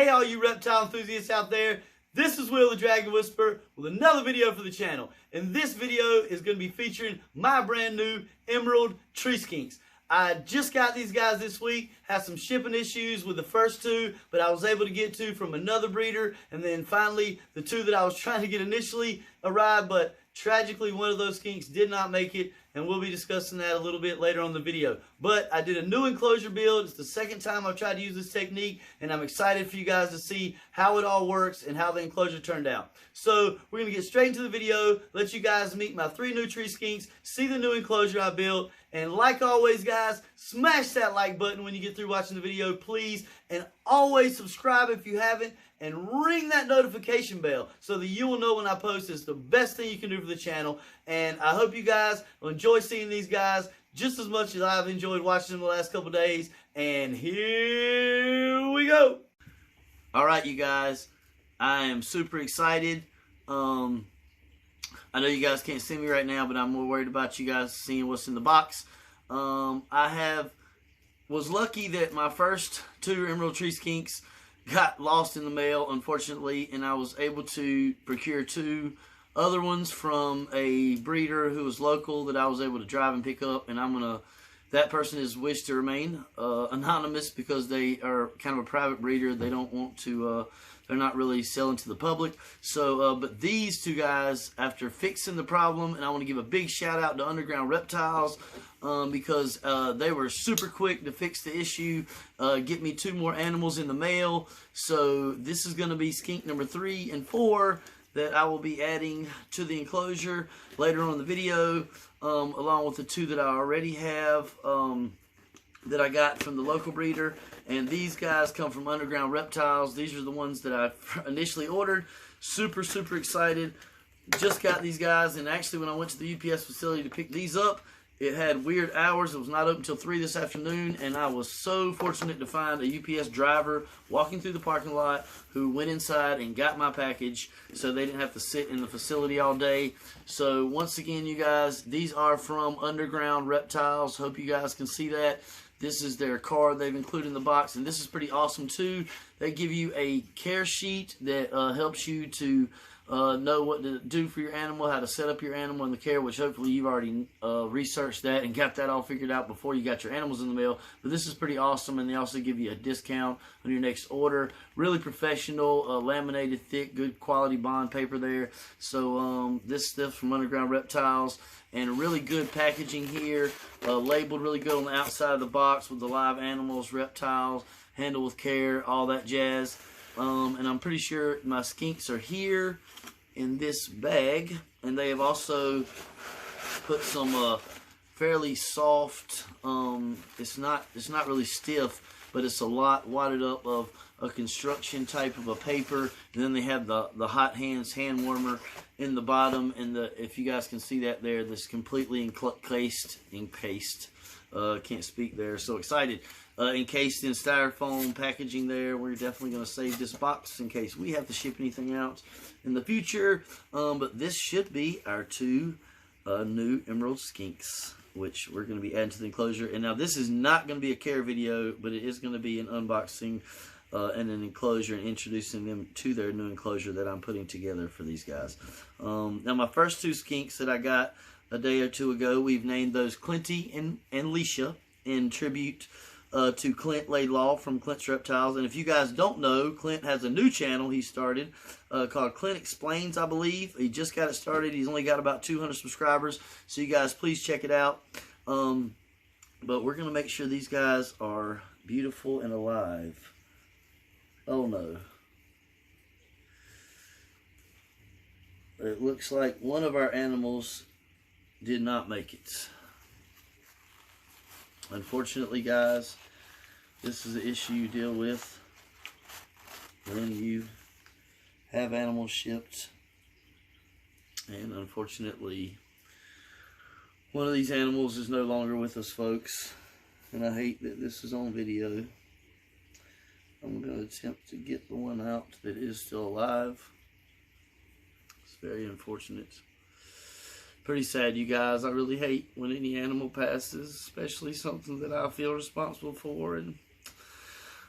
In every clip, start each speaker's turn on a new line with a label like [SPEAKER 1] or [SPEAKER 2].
[SPEAKER 1] Hey all you reptile enthusiasts out there, this is Will the Dragon Whisperer with another video for the channel. And this video is going to be featuring my brand new Emerald Tree Skinks. I just got these guys this week, had some shipping issues with the first two, but I was able to get two from another breeder, and then finally the two that I was trying to get initially arrived, but tragically one of those skinks did not make it, and we'll be discussing that a little bit later on in the video. But I did a new enclosure build. It's the second time I've tried to use this technique, and I'm excited for you guys to see how it all works and how the enclosure turned out. So we're going to get straight into the video, let you guys meet my three new tree skinks, see the new enclosure I built, and like always guys, smash that like button when you get through watching the video, please, and always subscribe if you haven't, and ring that notification bell so that you will know when I post. It's the best thing you can do for the channel, and I hope you guys will enjoy seeing these guys just as much as I've enjoyed watching them the last couple days. And here we go. Alright you guys, I am super excited. I know you guys can't see me right now, but I'm more worried about you guys seeing what's in the box. Was lucky that my first two Emerald Tree Skinks got lost in the mail, unfortunately, and I was able to procure two other ones from a breeder who was local that I was able to drive and pick up, and that person has wished to remain anonymous because they are kind of a private breeder. They don't want to, they're not really selling to the public. So, but these two guys, after fixing the problem, and I want to give a big shout out to Underground Reptiles, because they were super quick to fix the issue, get me two more animals in the mail. So this is going to be skink number 3 and 4 that I will be adding to the enclosure later on in the video, along with the two that I already have that I got from the local breeder. And these guys come from Underground Reptiles. These are the ones that I initially ordered. Super excited. Just got these guys, and actually when I went to the UPS facility to pick these up, it had weird hours. It was not open until 3 this afternoon, and I was so fortunate to find a UPS driver walking through the parking lot who went inside and got my package so they didn't have to sit in the facility all day. So once again, you guys, these are from Underground Reptiles. Hope you guys can see that. This is their card they've included in the box, and this is pretty awesome too. They give you a care sheet that helps you to know what to do for your animal, how to set up your animal in the care, which hopefully you've already researched that and got that all figured out before you got your animals in the mail. But this is pretty awesome, and they also give you a discount on your next order. Really professional, laminated, thick, good quality bond paper there. So this stuff from Underground Reptiles, and really good packaging here, labeled really good on the outside of the box with the live animals, reptiles, handled with care, all that jazz. And I'm pretty sure my skinks are here in this bag, and they have also put some fairly soft, it's not really stiff, but it's a lot wadded up of a construction type of a paper. And then they have the Hot Hands hand warmer in the bottom, and if you guys can see that there, this completely encased, can't speak there, so excited. Encased in styrofoam packaging there. We're definitely going to save this box in case we have to ship anything out in the future. But this should be our two new Emerald Skinks, which we're going to be adding to the enclosure. And now this is not going to be a care video, but it is going to be an unboxing and an enclosure, and introducing them to their new enclosure that I'm putting together for these guys. Now my first two skinks that I got a day or two ago, we've named those Clinty and Leisha in tribute to Clint Laidlaw from Clint's Reptiles. And if you guys don't know, Clint has a new channel he started called Clint Explains, I believe. He just got it started. He's only got about 200 subscribers, so you guys please check it out. But we're going to make sure these guys are beautiful and alive. Oh no. It looks like one of our animals did not make it. Unfortunately, guys, this is an issue you deal with when you have animals shipped. And unfortunately, one of these animals is no longer with us, folks. And I hate that this is on video. I'm going to attempt to get the one out that is still alive. It's very unfortunate. Pretty sad, you guys. I really hate when any animal passes, especially something that I feel responsible for. And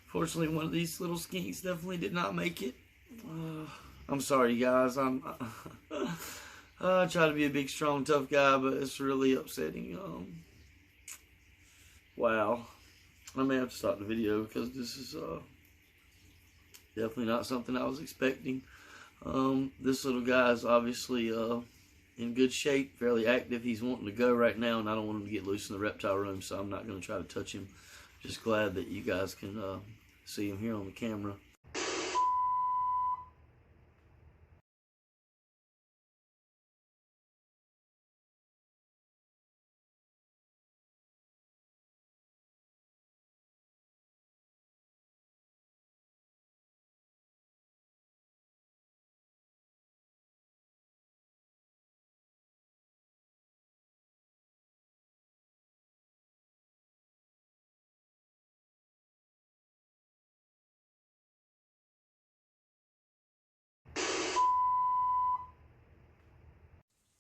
[SPEAKER 1] Fortunately, one of these little skinks definitely did not make it. I'm sorry, you guys. I try to be a big, strong, tough guy, but it's really upsetting. Wow. I may have to stop the video because this is definitely not something I was expecting. This little guy is obviously in good shape, fairly active. He's wanting to go right now, and I don't want him to get loose in the reptile room, so I'm not going to try to touch him. Just glad that you guys can see him here on the camera.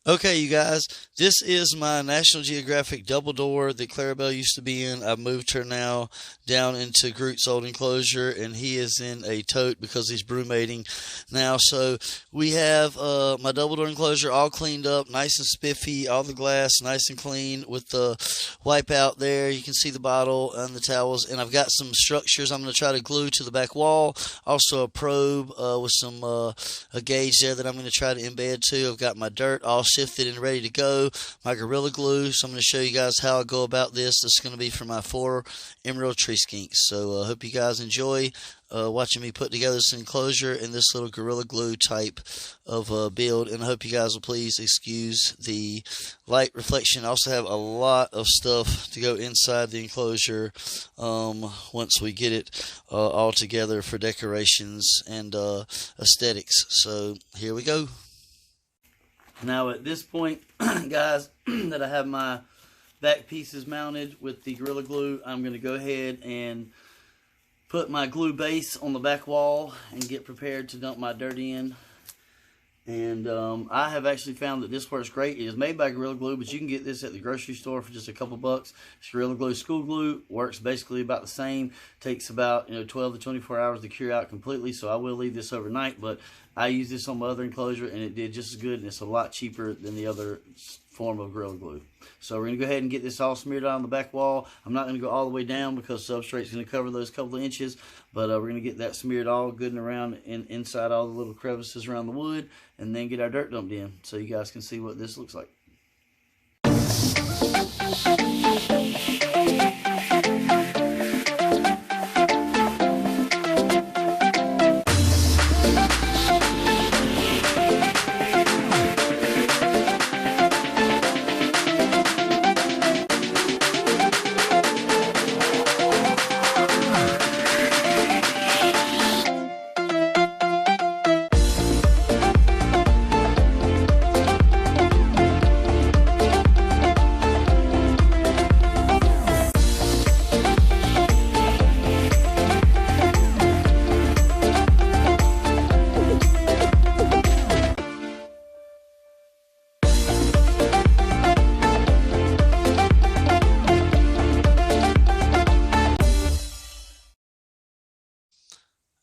[SPEAKER 1] Okay, you guys, this is my National Geographic double door that Clarabelle used to be in. I've moved her now down into Groot's old enclosure, and he is in a tote because he's brumating now. So we have my double door enclosure all cleaned up, nice and spiffy, all the glass nice and clean with the wipe out there. You can see the bottle and the towels, and I've got some structures I'm going to try to glue to the back wall. Also a probe with some a gauge there that I'm going to try to embed to. I've got my dirt all sifted and ready to go. My Gorilla Glue. So I'm going to show you guys how I go about this. This is going to be for my 4 emerald tree skinks. So I hope you guys enjoy watching me put together this enclosure in this little Gorilla Glue type of build. And I hope you guys will please excuse the light reflection. I also have a lot of stuff to go inside the enclosure once we get it all together for decorations and aesthetics. So here we go. Now at this point, guys, that I have my back pieces mounted with the Gorilla Glue, I'm going to go ahead and put my glue base on the back wall and get prepared to dump my dirt in. And I have actually found that this works great. It is made by Gorilla Glue, but you can get this at the grocery store for just a couple bucks. It's Gorilla Glue School Glue. Works basically about the same. Takes about 12 to 24 hours to cure out completely, so I will leave this overnight. But I use this on my other enclosure, and it did just as good, and it's a lot cheaper than the other form of Gorilla Glue. So we're going to go ahead and get this all smeared out on the back wall. I'm not going to go all the way down because substrate's going to cover those couple of inches, but we're going to get that smeared all good and around inside all the little crevices around the wood, and then get our dirt dumped in so you guys can see what this looks like.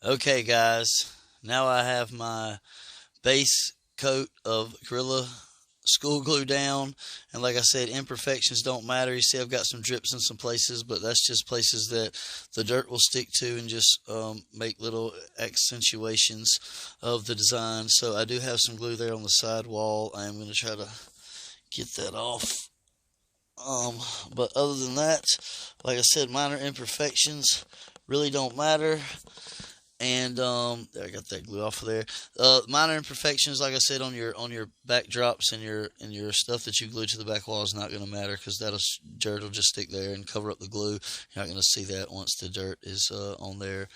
[SPEAKER 1] Okay guys, now I have my base coat of Gorilla School Glue down, and like I said, imperfections don't matter. You see I've got some drips in some places, but that's just places that the dirt will stick to and just make little accentuations of the design. So I do have some glue there on the side wall. I am going to try to get that off. But other than that, like I said, minor imperfections really don't matter. And there, I got that glue off of there. Minor imperfections, like I said, on your backdrops and your stuff that you glue to the back wall is not going to matter, because dirt will just stick there and cover up the glue. You're not going to see that once the dirt is on there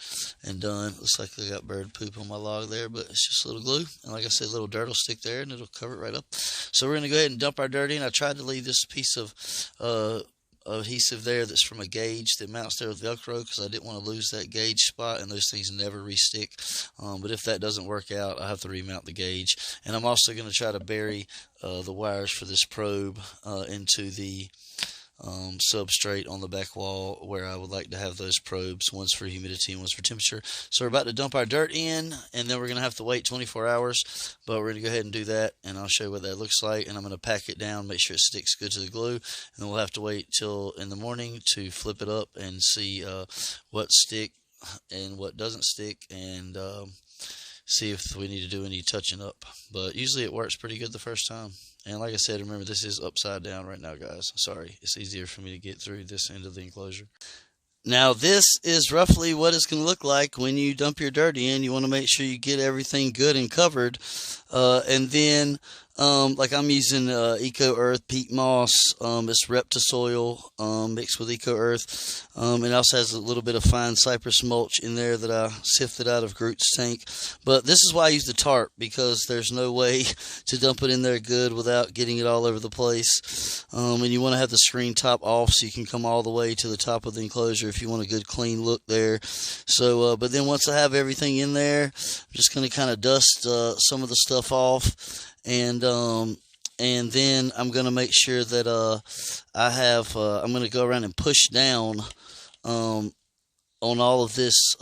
[SPEAKER 1] and done. Looks like I got bird poop on my log there, but it's just a little glue. And like I said, little dirt will stick there and it'll cover it right up. So we're going to go ahead and dump our dirt in. I tried to leave this piece of adhesive there that's from a gauge that mounts there with Velcro, because I didn't want to lose that gauge spot, and those things never re-stick. But if that doesn't work out, I have to remount the gauge. And I'm also going to try to bury the wires for this probe into the
[SPEAKER 2] substrate on the back wall where I would like to have those probes. One's for humidity and one's for temperature. So we're about to dump our dirt in, and then we're going to have to wait 24 hours, but we're going to go ahead and do that, and I'll show you what that looks like. And I'm going to pack it down, make sure it sticks good to the glue, and then we'll have to wait till in the morning to flip it up and see what stick and what doesn't stick, and see if we need to do any touching up. But usually it works pretty good the first time. And like I said, remember, this is upside down right now, guys. Sorry, it's easier for me to get through this end of the enclosure. Now, this is roughly what it's going to look like when you dump your dirt in. You want to make sure you get everything good and covered. And then, like I'm using Eco Earth peat moss. It's Reptisoil mixed with Eco Earth. It also has a little bit of fine cypress mulch in there that I sifted out of Groot's tank. But this is why I use the tarp, because there's no way to dump it in there good without getting it all over the place. And you want to have the screen top off so you can come all the way to the top of the enclosure if you want a good clean look there. So, but then once I have everything in there, I'm just going to kind of dust some of the stuff off. And then I'm going to make sure that I'm going to go around and push down on all of this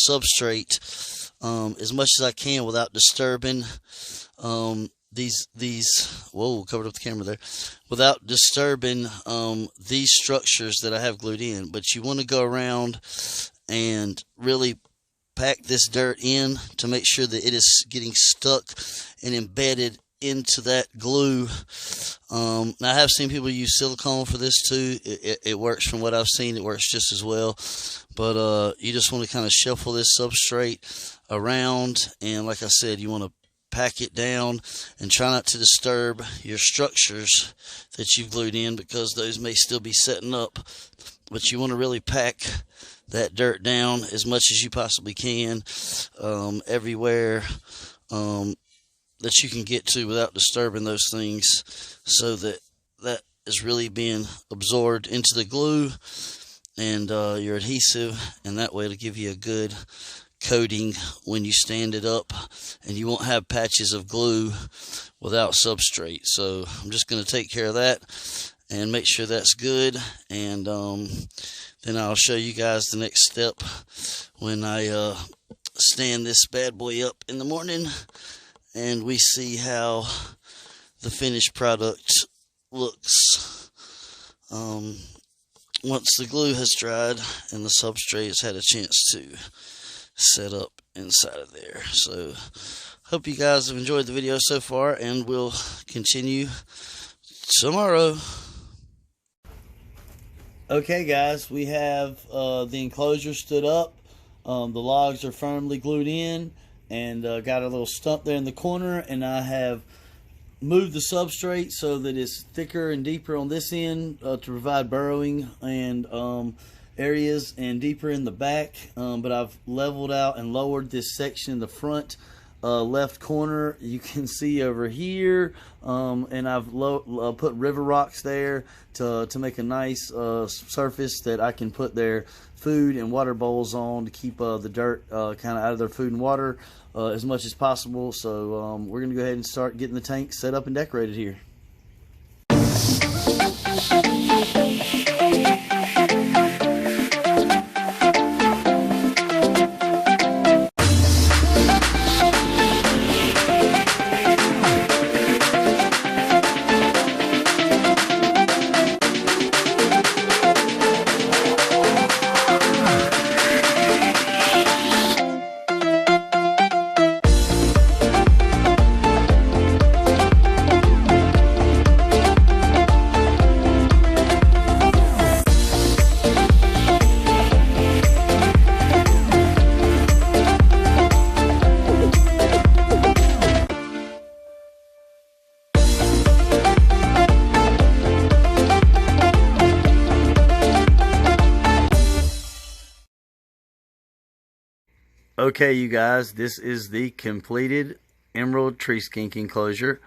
[SPEAKER 2] substrate as much as I can without disturbing whoa, covered up the camera there, without disturbing these structures that I have glued in. But you want to go around and really pack this dirt in to make sure that it is getting stuck and embedded into that glue. Now, I have seen people use silicone for this too. It works. From what I've seen, it works just as well. But you just want to kind of shuffle this substrate around, and like I said, you want to pack it down and try not to disturb your structures that you've glued in, because those may still be setting up. But you want to really pack that dirt down as much as you possibly can, everywhere that you can get to without disturbing those things, so that that is really being absorbed into the glue and your adhesive, and that way it'll give you a good coating when you stand it up, and you won't have patches of glue without substrate. So I'm just going to take care of that and make sure that's good, and then I'll show you guys the next step when I stand this bad boy up in the morning, and we see how the finished product looks once the glue has dried and the substrate has had a chance to set up inside of there. So hope you guys have enjoyed the video so far, and we'll continue tomorrow. Okay, guys, we have the enclosure stood up. The logs are firmly glued in, and got a little stump there in the corner, and I have moved the substrate so that it's thicker and deeper on this end to provide burrowing and areas, and deeper in the back. But I've leveled out and lowered this section in the front left corner. You can see over here, and I've put river rocks there to make a nice surface that I can put their food and water bowls on to keep the dirt kind of out of their food and water as much as possible. So we're going to go ahead and start getting the tank set up and decorated here. Okay, you guys, this is the completed emerald tree skink enclosure,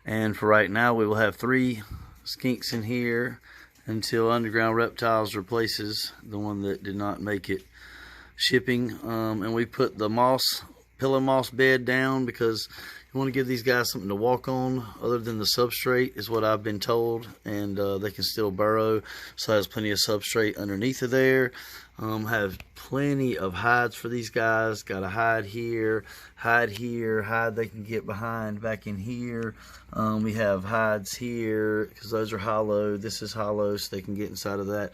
[SPEAKER 2] and for right now we will have 3 skinks in here until Underground Reptiles replaces the one that did not make it shipping. And we put the pillow moss bed down because
[SPEAKER 1] You want to give these guys something to walk on other than the substrate is what I've been told, and they can still burrow, so there's plenty of substrate underneath of there. Have plenty of hides for these guys. Got a hide here, hide they can get behind back in here. We have hides here because those are hollow. This is hollow, so they can get inside of that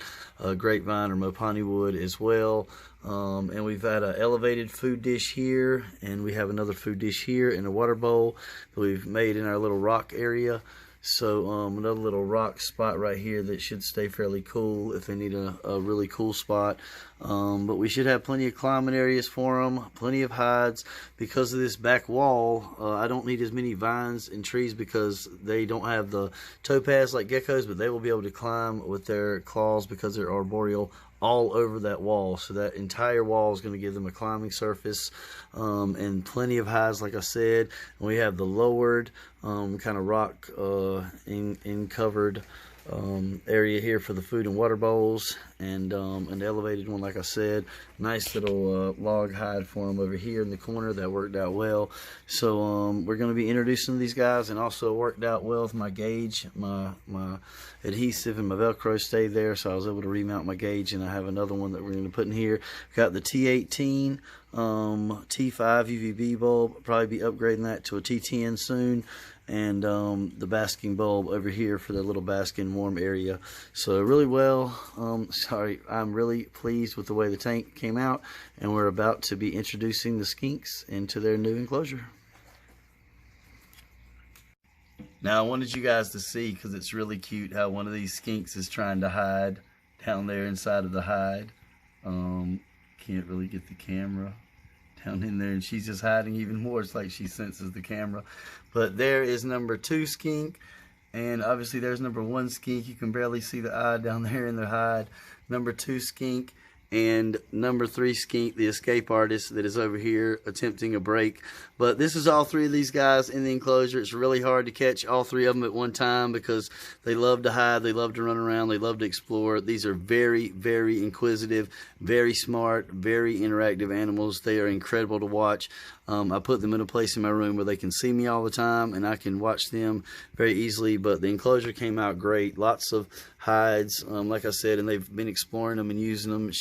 [SPEAKER 1] grapevine or mopani wood as well. And we've got an elevated food dish here, and we have another food dish here in a water bowl that we've made in our little rock area. So another little rock spot right here that should stay fairly cool if they need a really cool spot. But we should have plenty of climbing areas for them, plenty of hides. Because of this back wall, I don't need as many vines and trees because they don't have the toe pads like geckos, but they will be able to climb with their claws because they're arboreal all over that wall. So that entire wall is going to give them a climbing surface, and plenty of hides, like I said. And we have the lowered kind of rock in covered area here for the food and water bowls, and an elevated one, like I said. Nice little log hide for them over here in the corner. That worked out well. So we're going to be introducing these guys, and also worked out well with my gauge. My adhesive and my Velcro stayed there, so I was able to remount my gauge, and I have another one that we're going to put in here. Got the T18 T5 UVB bulb. Probably be upgrading that to a T10 soon. And the basking bulb over here for the little basking warm area. So really well. I'm really pleased with the way the tank came out, and we're about to be introducing the skinks into their new enclosure. Now I wanted you guys to see, because it's really cute, how one of these skinks is trying to hide down there inside of the hide. Can't really get the camera down in there, and she's just hiding even more. It's like she senses the camera. But there is number 2 skink, and obviously there's number 1 skink. You can barely see the eye down there in the hide. Number 2 skink, and number 3 skink, the escape artist that is over here attempting a break. But this is all 3 of these guys in the enclosure. It's really hard to catch all 3 of them at one time because they love to hide, they love to run around, they love to explore. These are very, very inquisitive, very smart, very interactive animals. They are incredible to watch. I put them in a place in my room where they can see me all the time, and I can watch them very easily. But the enclosure came out great. Lots of hides, like I said, and they've been exploring them and using them.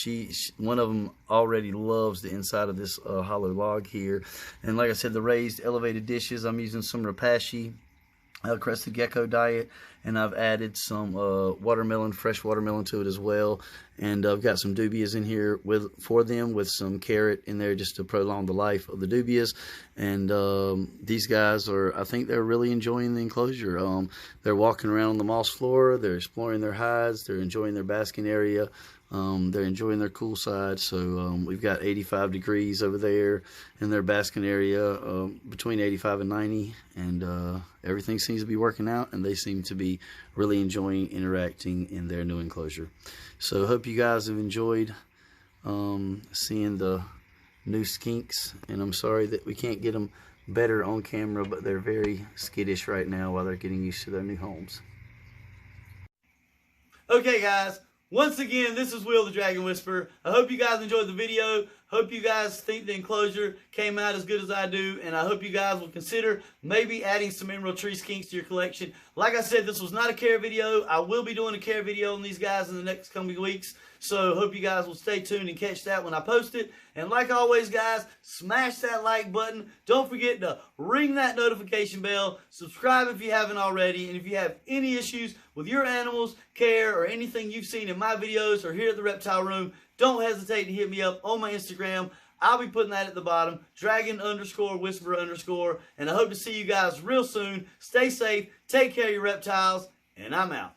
[SPEAKER 1] One of them already loves the inside of this hollow log here. And like I said, the raised elevated dishes, I'm using some rapashi crested gecko diet, and I've added some watermelon, fresh watermelon to it as well. And I've got some dubias in here for them with some carrot in there just to prolong the life of the dubias. And these guys I think they're really enjoying the enclosure. They're walking around on the moss floor, they're exploring their hides, they're enjoying their basking area. They're enjoying their cool side. So we've got 85 degrees over there in their basking area, between 85 and 90, and everything seems to be working out, and they seem to be really enjoying interacting in their new enclosure. So hope you guys have enjoyed seeing the new skinks, and I'm sorry that we can't get them better on camera, but they're very skittish right now while they're getting used to their new homes. Okay guys, once again, this is Will the Dragon Whisperer. I hope you guys enjoyed the video. Hope you guys think the enclosure came out as good as I do, and I hope you guys will consider maybe adding some emerald tree skinks to your collection. Like I said, this was not a care video. I will be doing a care video on these guys in the next coming weeks, so hope you guys will stay tuned and catch that when I post it. And like always, guys, smash that like button. Don't forget to ring that notification bell. Subscribe if you haven't already. And if you have any issues with your animals, care, or anything you've seen in my videos or here at the Reptile Room, don't hesitate to hit me up on my Instagram. I'll be putting that at the bottom, dragon_whisperer_. And I hope to see you guys real soon. Stay safe, take care of your reptiles, and I'm out.